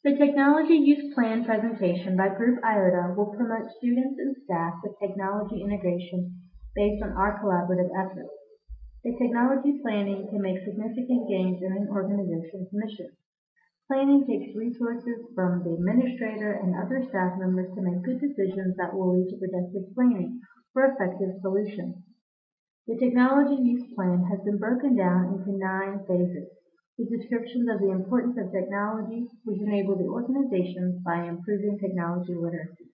The Technology Use Plan presentation by Group IOTA will promote students and staff with technology integration based on our collaborative efforts. The technology planning can make significant gains in an organization's mission. Planning takes resources from the administrator and other staff members to make good decisions that will lead to productive planning for effective solutions. The Technology Use Plan has been broken down into 9 phases, with descriptions of the importance of technology which enable the organizations by improving technology literacy.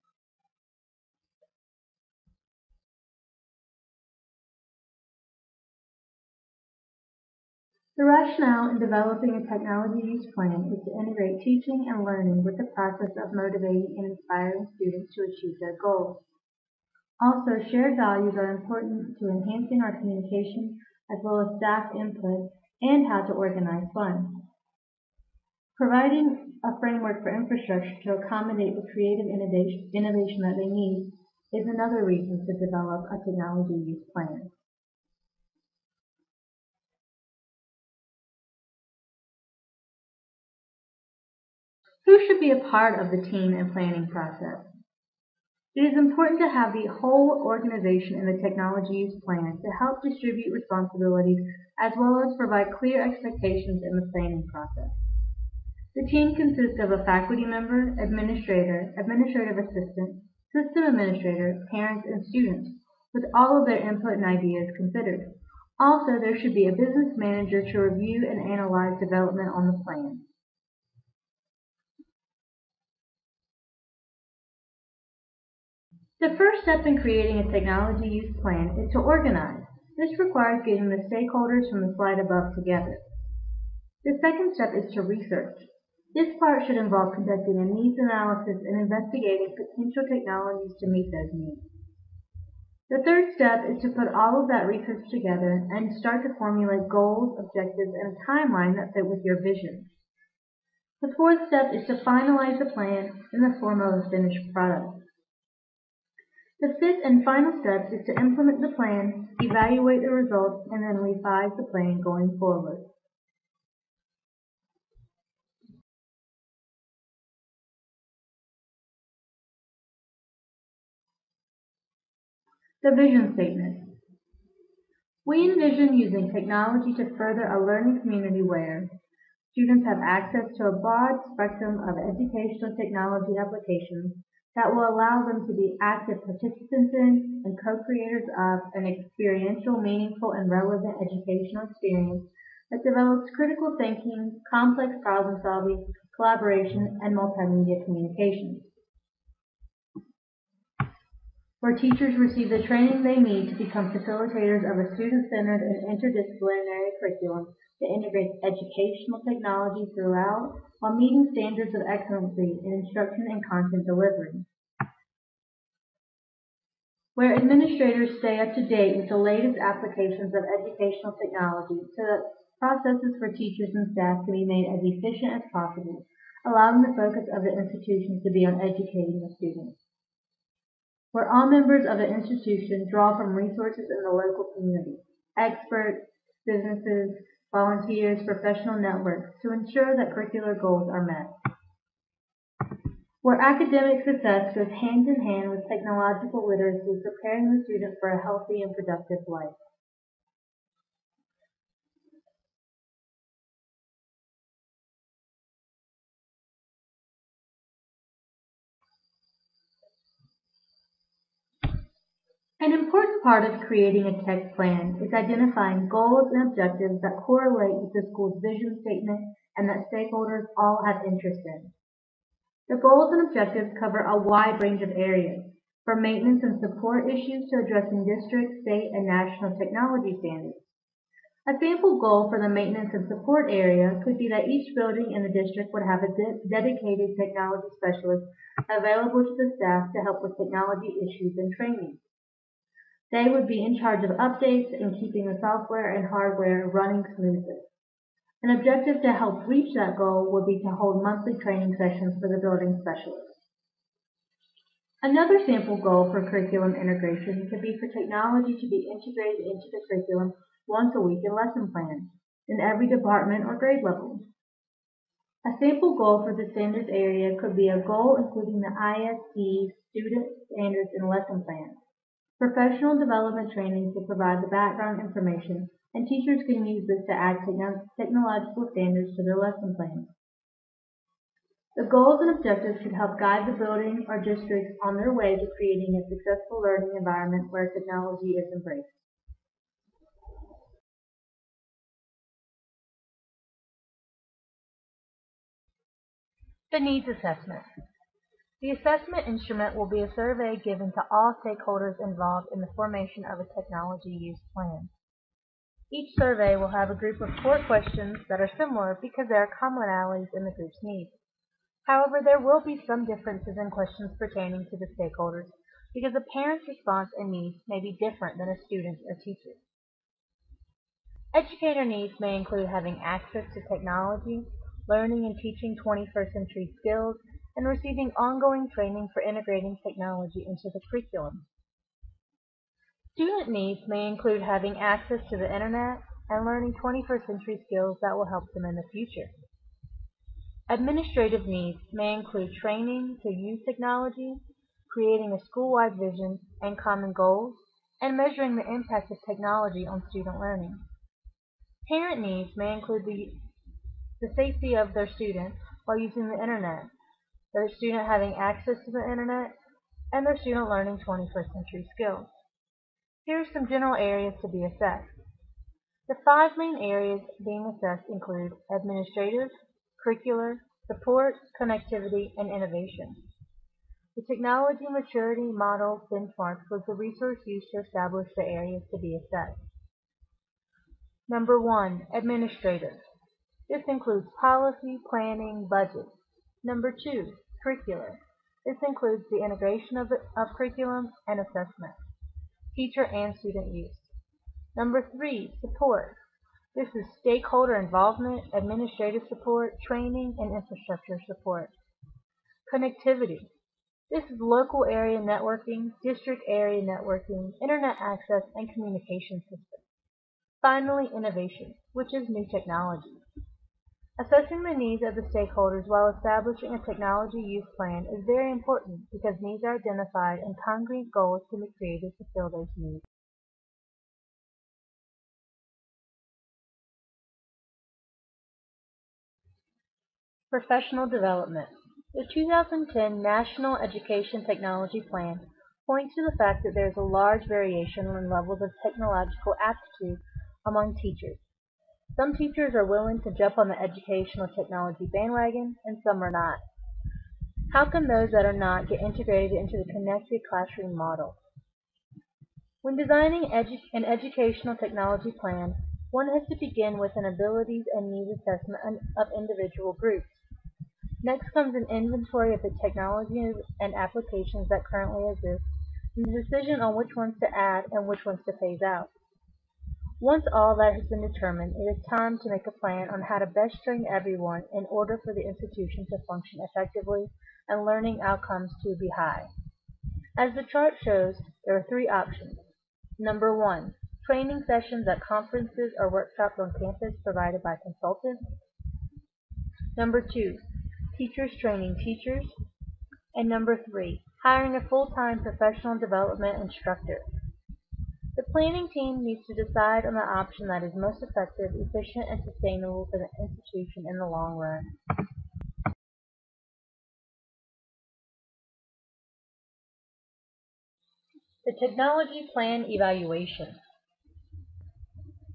The rationale in developing a technology use plan is to integrate teaching and learning with the process of motivating and inspiring students to achieve their goals. Also, shared values are important to enhancing our communication as well as staff input and how to organize funds. Providing a framework for infrastructure to accommodate the creative innovation that they need is another reason to develop a technology use plan. Who should be a part of the team and planning process? It is important to have the whole organization in the technology use plan to help distribute responsibilities as well as provide clear expectations in the planning process. The team consists of a faculty member, administrator, administrative assistant, system administrator, parents, and students, with all of their input and ideas considered. Also, there should be a business manager to review and analyze development on the plan. The first step in creating a technology use plan is to organize. This requires getting the stakeholders from the slide above together. The second step is to research. This part should involve conducting a needs analysis and investigating potential technologies to meet those needs. The third step is to put all of that research together and start to formulate goals, objectives, and a timeline that fit with your vision. The fourth step is to finalize the plan in the form of a finished product. The fifth and final step is to implement the plan, evaluate the results, and then revise the plan going forward. The vision statement. We envision using technology to further a learning community where students have access to a broad spectrum of educational technology applications that will allow them to be active participants in and co-creators of an experiential, meaningful, and relevant educational experience that develops critical thinking, complex problem solving, collaboration, and multimedia communication. Where teachers receive the training they need to become facilitators of a student-centered and interdisciplinary curriculum that integrates educational technology throughout while meeting standards of excellency in instruction and content delivery. Where administrators stay up to date with the latest applications of educational technology so that processes for teachers and staff can be made as efficient as possible, allowing the focus of the institution to be on educating the students. Where all members of the institution draw from resources in the local community, experts, businesses, volunteers, professional networks to ensure that curricular goals are met. Where academic success goes hand in hand with technological literacy, preparing the student for a healthy and productive life. An important part of creating a tech plan is identifying goals and objectives that correlate with the school's vision statement and that stakeholders all have interest in. The goals and objectives cover a wide range of areas, from maintenance and support issues to addressing district, state, and national technology standards. A sample goal for the maintenance and support area could be that each building in the district would have a dedicated technology specialist available to the staff to help with technology issues and training. They would be in charge of updates and keeping the software and hardware running smoothly. An objective to help reach that goal would be to hold monthly training sessions for the building specialists. Another sample goal for curriculum integration could be for technology to be integrated into the curriculum once a week in lesson plans in every department or grade level. A sample goal for the standards area could be a goal including the ISD student standards and lesson plans. Professional development trainings will provide the background information, and teachers can use this to add technological standards to their lesson plans. The goals and objectives should help guide the building or districts on their way to creating a successful learning environment where technology is embraced. The needs assessment. The assessment instrument will be a survey given to all stakeholders involved in the formation of a technology use plan. Each survey will have a group of 4 questions that are similar because there are commonalities in the group's needs. However, there will be some differences in questions pertaining to the stakeholders because a parent's response and needs may be different than a student's or teacher's. Educator needs may include having access to technology, learning and teaching 21st century skills, and receiving ongoing training for integrating technology into the curriculum. Student needs may include having access to the internet and learning 21st century skills that will help them in the future. Administrative needs may include training to use technology, creating a school-wide vision and common goals, and measuring the impact of technology on student learning. Parent needs may include the safety of their student while using the internet, their student having access to the internet, and their student learning 21st century skills. Here are some general areas to be assessed. The 5 main areas being assessed include administrative, curricular, support, connectivity, and innovation. The technology maturity model benchmarks was the resource used to establish the areas to be assessed. Number 1, administrative. This includes policy, planning, budget. Number 2, curricular. This includes the integration of curriculum and assessment, teacher and student use. Number 3, support. This is stakeholder involvement, administrative support, training, and infrastructure support. Connectivity. This is local area networking, district area networking, internet access, and communication systems. Finally, innovation, which is new technology. Assessing the needs of the stakeholders while establishing a technology use plan is very important because needs are identified and concrete goals can be created to fill those needs. Professional development. The 2010 National Education Technology Plan points to the fact that there is a large variation in levels of technological aptitude among teachers. Some teachers are willing to jump on the educational technology bandwagon, and some are not. How can those that are not get integrated into the connected classroom model? When designing an educational technology plan, one has to begin with an abilities and needs assessment of individual groups. Next comes an inventory of the technologies and applications that currently exist, and the decision on which ones to add and which ones to phase out. Once all that has been determined, it is time to make a plan on how to best train everyone in order for the institution to function effectively and learning outcomes to be high. As the chart shows, there are 3 options. Number 1, training sessions at conferences or workshops on campus provided by consultants. Number 2, teachers training teachers. And number 3, hiring a full-time professional development instructor. The planning team needs to decide on the option that is most effective, efficient, and sustainable for the institution in the long run. The technology plan evaluation.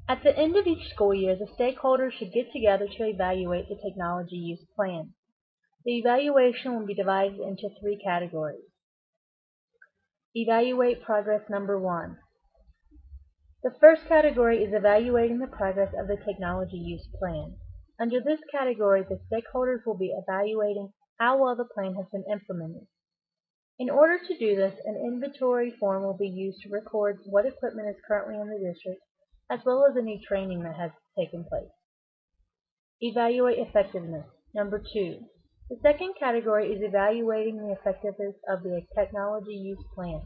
At the end of each school year, the stakeholders should get together to evaluate the technology use plan. The evaluation will be divided into 3 categories. Evaluate progress number 1. The first category is evaluating the progress of the technology use plan. Under this category, the stakeholders will be evaluating how well the plan has been implemented. In order to do this, an inventory form will be used to record what equipment is currently in the district, as well as any training that has taken place. Evaluate effectiveness. Number 2. The second category is evaluating the effectiveness of the technology use plan.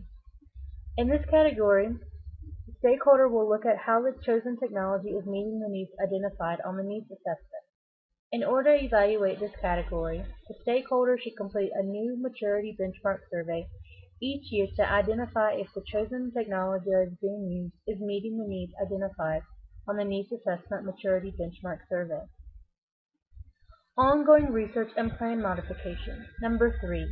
In this category, the stakeholder will look at how the chosen technology is meeting the needs identified on the needs assessment. In order to evaluate this category, the stakeholders should complete a new maturity benchmark survey each year to identify if the chosen technology that is being used is meeting the needs identified on the Needs Assessment Maturity Benchmark Survey. Ongoing research and plan modification. Number 3.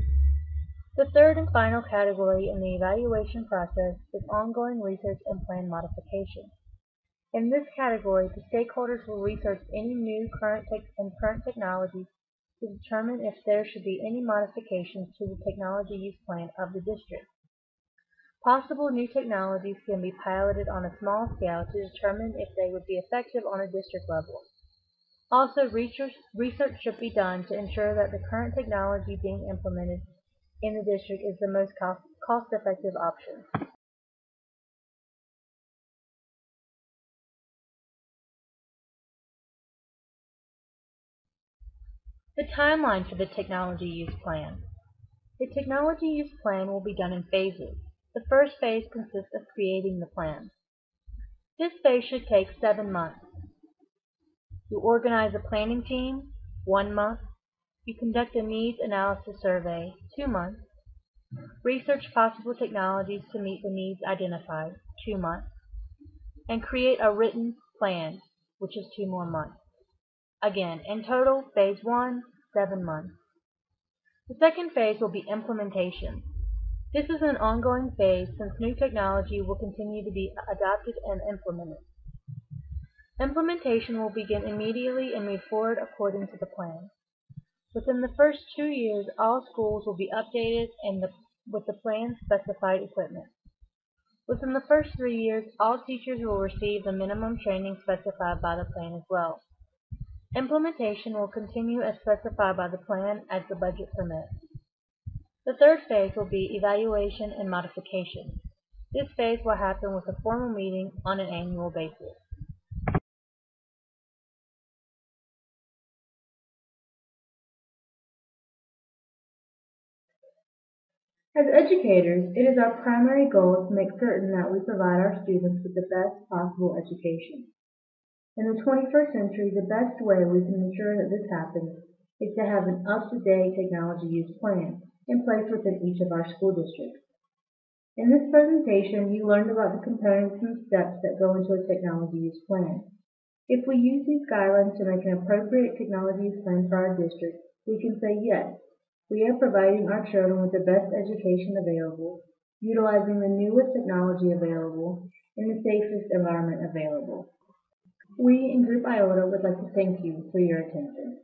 The third and final category in the evaluation process is ongoing research and plan modification. In this category, the stakeholders will research any new current technologies to determine if there should be any modifications to the technology use plan of the district. Possible new technologies can be piloted on a small scale to determine if they would be effective on a district level. Also, research should be done to ensure that the current technology being implemented in the district is the most cost-effective option. The timeline for the technology use plan. The technology use plan will be done in phases. The first phase consists of creating the plan. This phase should take 7 months. You organize a planning team, 1 month. You conduct a needs analysis survey, 2 months. Research possible technologies to meet the needs identified, 2 months. And create a written plan, which is 2 more months. Again, in total, phase 1, 7 months. The second phase will be implementation. This is an ongoing phase since new technology will continue to be adopted and implemented. Implementation will begin immediately and move forward according to the plan. Within the first 2 years, all schools will be updated with the plan specified equipment. Within the first 3 years, all teachers will receive the minimum training specified by the plan as well. Implementation will continue as specified by the plan as the budget permits. The third phase will be evaluation and modification. This phase will happen with a formal meeting on an annual basis. As educators, it is our primary goal to make certain that we provide our students with the best possible education. In the 21st century, the best way we can ensure that this happens is to have an up-to-date technology use plan in place within each of our school districts. In this presentation, you learned about the components and steps that go into a technology use plan. If we use these guidelines to make an appropriate technology use plan for our district, we can say yes, we are providing our children with the best education available, utilizing the newest technology available, in the safest environment available. We in Group IOTA would like to thank you for your attention.